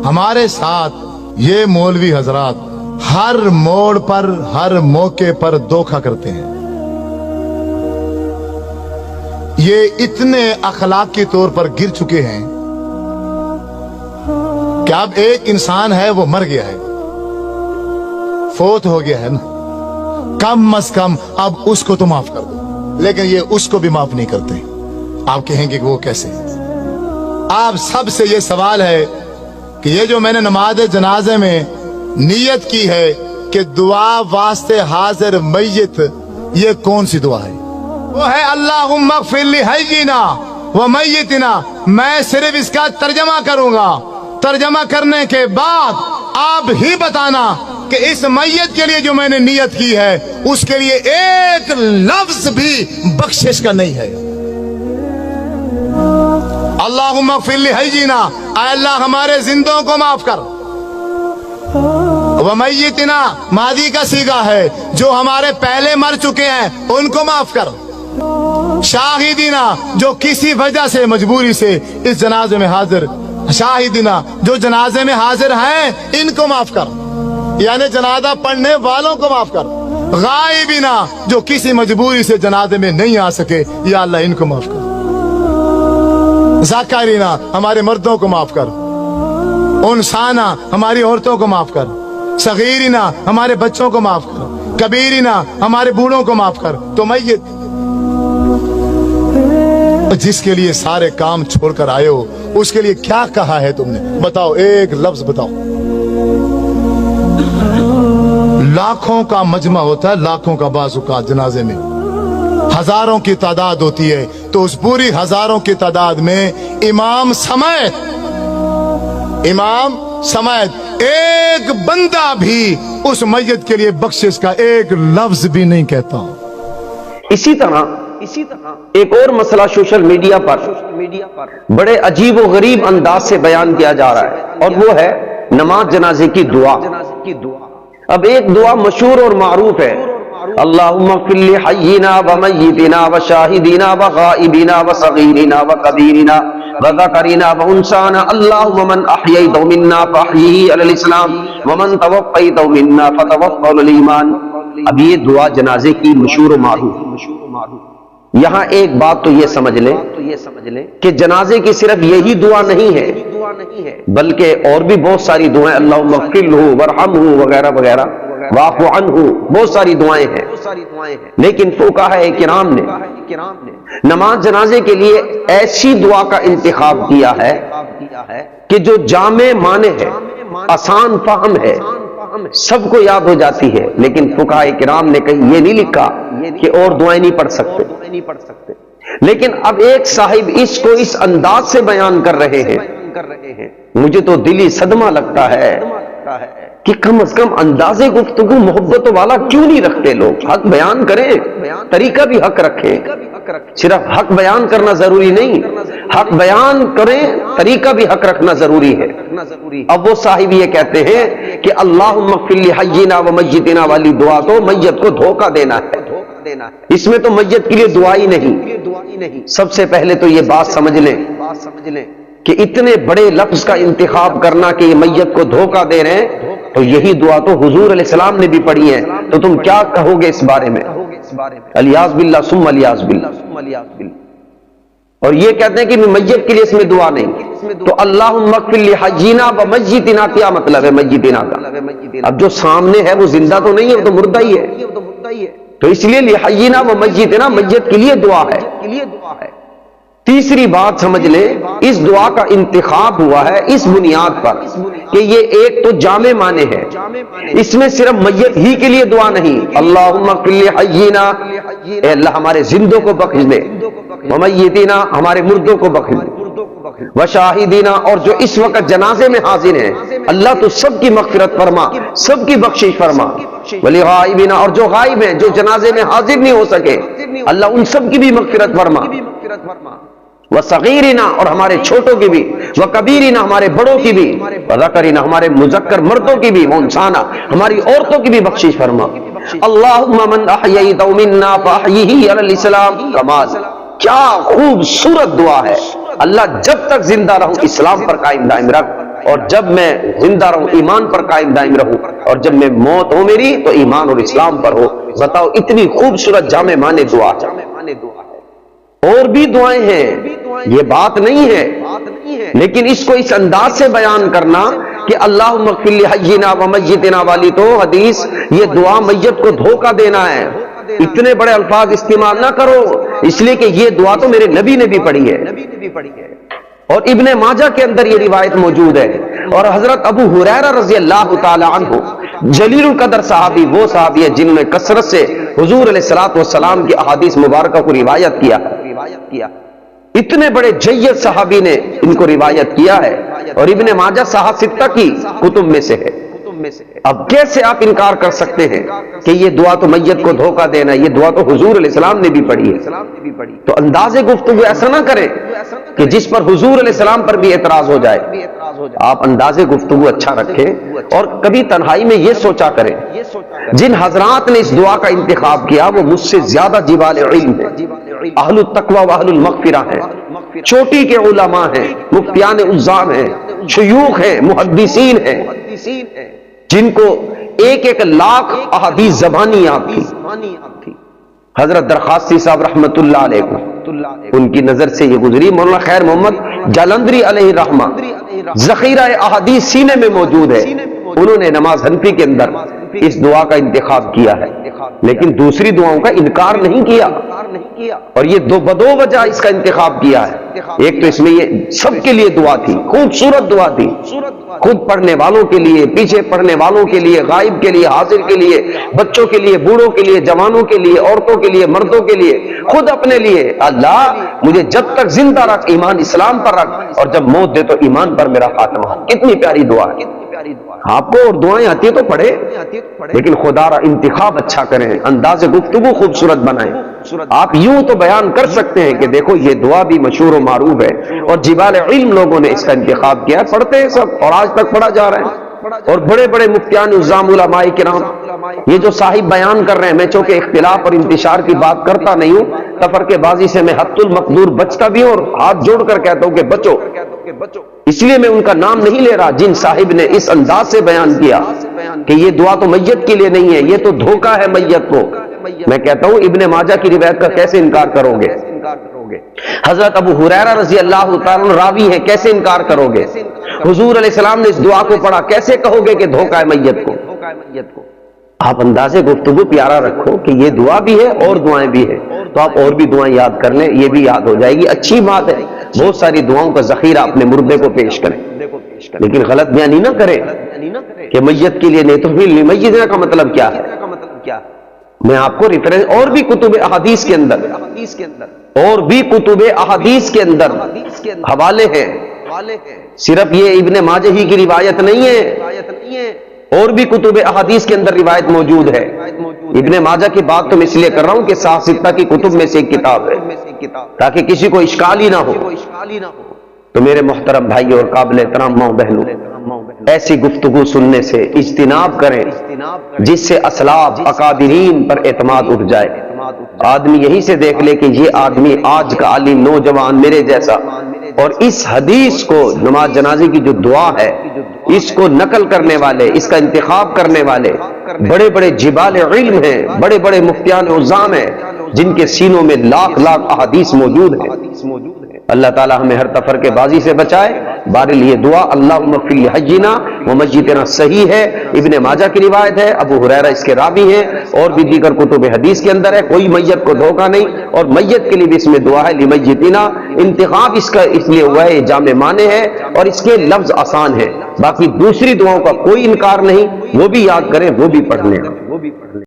ہمارے ساتھ یہ مولوی حضرات ہر موڑ پر ہر موقع پر دھوکہ کرتے ہیں. یہ اتنے اخلاقی طور پر گر چکے ہیں کہ اب ایک انسان ہے وہ مر گیا ہے, فوت ہو گیا ہے نا, کم از کم اب اس کو تو معاف کر دو, لیکن یہ اس کو بھی معاف نہیں کرتے. آپ کہیں گے کہ وہ کیسے؟ آپ سب سے یہ سوال ہے کہ یہ جو میں نے نماز جنازے میں نیت کی ہے کہ دعا واسطے حاضر میت, یہ کون سی دعا ہے؟ وہ ہے اللہم اغفر لحینا و میتنا. میں صرف اس کا ترجمہ کروں گا, ترجمہ کرنے کے بعد آپ ہی بتانا کہ اس میت کے لیے جو میں نے نیت کی ہے اس کے لیے ایک لفظ بھی بخشش کا نہیں ہے. اللہم اغفر لحینا, اے اللہ ہمارے زندوں کو معاف کر. ومیتنا ماضی کا صیغہ ہے, جو ہمارے پہلے مر چکے ہیں ان کو معاف کر. شاہدینا جو کسی وجہ سے مجبوری سے اس جنازے میں حاضر, شاہدینا جو جنازے میں حاضر ہیں ان کو معاف کر, یعنی جنازہ پڑھنے والوں کو معاف کر. غائبینا جو کسی مجبوری سے جنازے میں نہیں آ سکے, یا اللہ ان کو معاف کر. ذاکرینا ہمارے مردوں کو معاف کر. انسانا ہماری عورتوں کو معاف کر. صغیرینا ہمارے بچوں کو معاف کر. کبیرینا ہمارے بوڑھوں کو معاف کر. تو میت جس کے لیے سارے کام چھوڑ کر آئے ہو اس کے لیے کیا کہا ہے تم نے؟ بتاؤ, ایک لفظ بتاؤ. لاکھوں کا مجمع ہوتا ہے, لاکھوں کا بعض اوقات جنازے میں ہزاروں کی تعداد ہوتی ہے, تو اس پوری ہزاروں کی تعداد میں امام سمیت ایک بندہ بھی اس میت کے لیے بخشش کا ایک لفظ بھی نہیں کہتا. اسی طرح ایک اور مسئلہ سوشل میڈیا پر بڑے عجیب و غریب انداز سے بیان کیا جا رہا ہے, اور وہ ہے نماز جنازے کی دعا. اب ایک دعا مشہور اور معروف ہے, اللہم اغفر لحینا و میتنا و شاہدینا و غائبینا و صغیرنا و کبیرنا و ذکرنا و انسانا, اللہم من احییت منا فاحیہ علی الاسلام ومن توفیت منا فتوفہ علی الایمان. اب یہ دعا جنازے کی مشہور و معروف. یہاں ایک بات تو یہ سمجھ لیں کہ جنازے کی صرف یہی دعا نہیں ہے, بلکہ اور بھی بہت ساری دعائیں, اللہم اغفر لہ وارحمہ وغیرہ وغیرہ, واعف عنہ, بہت ساری دعائیں ہیں. لیکن فقہاء کرام نے نماز جنازے کے لیے ایسی دعا کا انتخاب کیا ہے کہ جو جامع معنی ہے, آسان فہم ہے, سب کو یاد ہو جاتی ہے. لیکن فقہاء کرام نے کہیں یہ نہیں لکھا کہ اور دعائیں نہیں پڑھ سکتے. لیکن اب ایک صاحب اس کو اس انداز سے بیان کر رہے ہیں, مجھے تو دلی صدمہ لگتا ہے کہ کم از کم انداز گفتگو محبت والا کیوں نہیں رکھتے لوگ. حق بیان کریں, طریقہ بھی حق رکھیں. صرف حق بیان کرنا ضروری نہیں, حق بیان کریں, طریقہ بھی حق رکھنا ضروری ہے. اب وہ صاحب یہ کہتے ہیں کہ اللہم اغفر لحینا و میتنا والی دعا تو میت کو دھوکہ دینا ہے, اس میں تو میت کے لیے دعا ہی نہیں. سب سے پہلے تو یہ بات سمجھ لیں کہ اتنے بڑے لفظ کا انتخاب کرنا کہ یہ میت کو دھوکہ دے رہے ہیں, تو یہی دعا تو حضور علیہ السلام نے بھی پڑھی ہے. تو تم کیا کہو گے اس بارے میں؟ الیاذ باللہ ثم الیاذ باللہ. اور یہ کہتے ہیں کہ میت کے لیے اس میں دعا نہیں. تو اللہم اغفر لحینا و میتنا کیا مطلب ہے میتنا کا؟ اب جو سامنے ہے وہ زندہ تو نہیں ہے, وہ تو مردہ ہی ہے. تو اس لیے لحینا و میتنا میت کے لیے دعا ہے. تیسری بات سمجھ لیں, اس دعا کا انتخاب ہوا ہے اس بنیاد پر کہ یہ ایک تو جامع معنی ہے, اس میں صرف میت ہی کے لیے دعا نہیں. اللہم اغفر لحینا, اے اللہ ہمارے زندوں کو بخش دے, ومیتنا ہمارے مردوں کو بخش دے, وشاہدینا اور جو اس وقت جنازے میں حاضر ہیں, اللہ تو سب کی مغفرت فرما, سب کی بخشش فرما. ولغائبینا اور جو غائب ہیں, جو جنازے میں حاضر نہیں ہو سکے, اللہ ان سب کی بھی مغفرت فرما. وصغیرنا اور ہمارے چھوٹوں کی بھی, وکبیرنا ہمارے بڑوں کی بھی, وذکرنا ہمارے مذکر مردوں کی بھی, وانسانا ہماری عورتوں کی بھی بخشش فرما. اللہم من احییت منا فاحیہ علی الاسلام. نماز کیا خوبصورت دعا ہے. اللہ جب تک زندہ رہوں اسلام پر قائم دائم رکھ, اور جب میں زندہ رہوں ایمان پر قائم دائم رہوں، اور جب میں موت ہو میری تو ایمان اور اسلام پر ہو۔ بتاؤ اتنی خوبصورت جامع معنی دعا ہے۔ اور بھی دعائیں ہیں، یہ بات نہیں ہے، لیکن اس کو اس انداز سے بیان کرنا کہ اللہم اغفر لحینا و میتنا والی تو حدیث، یہ دعا میت کو دھوکہ دینا ہے۔ اتنے بڑے الفاظ استعمال نہ کرو، اس لیے کہ یہ دعا تو میرے نبی نے بھی پڑھی ہے، اور ابن ماجہ کے اندر یہ روایت موجود ہے۔ اور حضرت ابو ہریرہ رضی اللہ تعالی عنہ جلیل القدر صحابی، وہ صحابی ہے جن نے کثرت سے حضور علیہ الصلوۃ والسلام کی احادیث مبارکہ کو روایت کیا، اتنے بڑے جید صحابی نے ان کو روایت کیا ہے، اور ابن ماجہ صحاح ستہ کی کتب میں سے ہے۔ اب کیسے آپ انکار کر سکتے ہیں کہ یہ دعا تو میت کو دھوکہ دینا ہے؟ یہ دعا تو حضور علیہ السلام نے بھی پڑھی ہے۔ تو انداز گفتگو ایسا نہ کریں کہ جس پر حضور علیہ السلام پر بھی اعتراض ہو جائے۔ آپ انداز گفتگو اچھا رکھیں، اور کبھی تنہائی میں یہ سوچا کریں جن حضرات نے اس دعا کا انتخاب کیا وہ مجھ سے زیادہ جبال علم ہیں، اہل التقوی و اہل المغفرہ ہیں، چوٹی کے علماء ہیں، مفتیان عظام ہیں، شیوخ ہیں، محدثین ہیں، جن کو ایک ایک لاکھ احادیث زبانی یاد تھی۔ حضرت درخواستی صاحب رحمت اللہ علیہ کو ان کی نظر سے یہ گزری، مولانا خیر محمد جالندری علیہ رحمہ، ذخیرہ احادیث سینے میں موجود ہے، انہوں نے نماز حنفی کے اندر اس دعا کا انتخاب کیا ہے، لیکن دوسری دعاؤں کا انکار نہیں کیا، اور یہ دو وجہ اس کا انتخاب کیا ہے۔ ایک تو اس میں یہ سب کے لیے دعا تھی، خوبصورت دعا تھی، خود پڑھنے والوں کے لیے، پیچھے پڑھنے والوں کے لیے، غائب کے لیے، حاضر کے لیے، بچوں کے لیے، بوڑھوں کے لیے، جوانوں کے لیے، عورتوں کے لیے، مردوں کے لیے، خود اپنے لیے۔ اللہ مجھے جب تک زندہ رکھ ایمان اسلام پر رکھ، اور جب موت دے تو ایمان پر میرا خاتمہ۔ کتنی پیاری دعا ہے۔ آپ کو اور دعائیں آتی ہیں تو پڑھے، لیکن خدا را انتخاب اچھا کریں، انداز گفتگو خوبصورت بنائیں۔ آپ یوں تو بیان کر سکتے ہیں کہ دیکھو یہ دعا بھی مشہور و معروف ہے، اور جبال علم لوگوں نے اس کا انتخاب کیا، پڑھتے ہیں سب، اور آج تک پڑھا جا رہا ہے۔ اور بڑے بڑے مفتیان عظام علماء کرام یہ جو صاحب بیان کر رہے ہیں، میں چونکہ اختلاف اور انتشار کی بات کرتا نہیں ہوں، تفرقے بازی سے میں حد المقدور بچتا بھی ہوں، اور ہاتھ جوڑ کر کہتا ہوں کہ بچو، اس لیے میں ان کا نام نہیں لے رہا جن صاحب نے اس انداز سے بیان کیا کہ یہ دعا تو میت کے لیے نہیں ہے، یہ تو دھوکہ ہے میت کو۔ میں کہتا ہوں ابن ماجہ کی روایت کا کیسے انکار کرو گے؟ حضرت ابو ہریرہ رضی اللہ تعالیٰ عنہ راوی ہے، کیسے انکار کرو گے؟ حضور علیہ السلام نے اس دعا کو پڑھا، کیسے کہو گے کہ دھوکہ ہے میت کو؟ آپ انداز گفتگو پیارا رکھو کہ یہ دعا بھی ہے اور دعائیں بھی ہیں، تو آپ اور بھی دعائیں یاد کر لیں، یہ بھی یاد ہو جائے گی، اچھی بات ہے۔ بہت ساری دعاؤں کا ذخیرہ اپنے مردے کو پیش کریں، لیکن غلط بیانی نہ کریں کہ میت کے لیے نہیں، تو پھر میت کا مطلب کیا ہے؟ میں آپ کو ریفرنس اور بھی کتب احادیث کے اندر حوالے ہیں، صرف یہ ابن ماجہ ہی کی روایت نہیں ہے، اور بھی کتب احادیث کے اندر روایت موجود ہے۔ ابن ماجہ کی بات تو میں اس لیے کر رہا ہوں کہ صحاح ستہ کی کتب میں سے ایک کتاب ہے، تاکہ کسی کو اشکال ہی نہ ہو۔ تو میرے محترم بھائی اور قابل احترام ماں بہنوں، ایسی گفتگو سننے سے اجتناب کریں جس سے اسلاف اکابرین پر اعتماد اٹھ جائے۔ آدمی یہی سے دیکھ لے کہ یہ آدمی آج کا عالم نوجوان میرے جیسا، اور اس حدیث کو نماز جنازے کی جو دعا ہے اس کو نقل کرنے والے، اس کا انتخاب کرنے والے بڑے بڑے جبال علم ہیں، بڑے بڑے مفتیان عظام ہیں، جن کے سینوں میں لاکھ لاکھ احادیث موجود ہیں۔ اللہ تعالی ہمیں ہر تفرقے بازی سے بچائے۔ بہرحال یہ دعا اللہم اغفر لحینا و میتنا صحیح ہے، ابن ماجہ کی روایت ہے، ابو ہریرہ اس کے راوی ہیں، اور بھی دیگر کتب حدیث کے اندر ہے، کوئی میت کو دھوکہ نہیں، اور میت کے لیے بھی اس میں دعا ہے لمیتنا۔ انتخاب اس کا اس لیے ہوا ہے، جامع معنی ہے اور اس کے لفظ آسان ہے، باقی دوسری دعاؤں کا کوئی انکار نہیں، وہ بھی یاد کریں، وہ بھی پڑھ لیں۔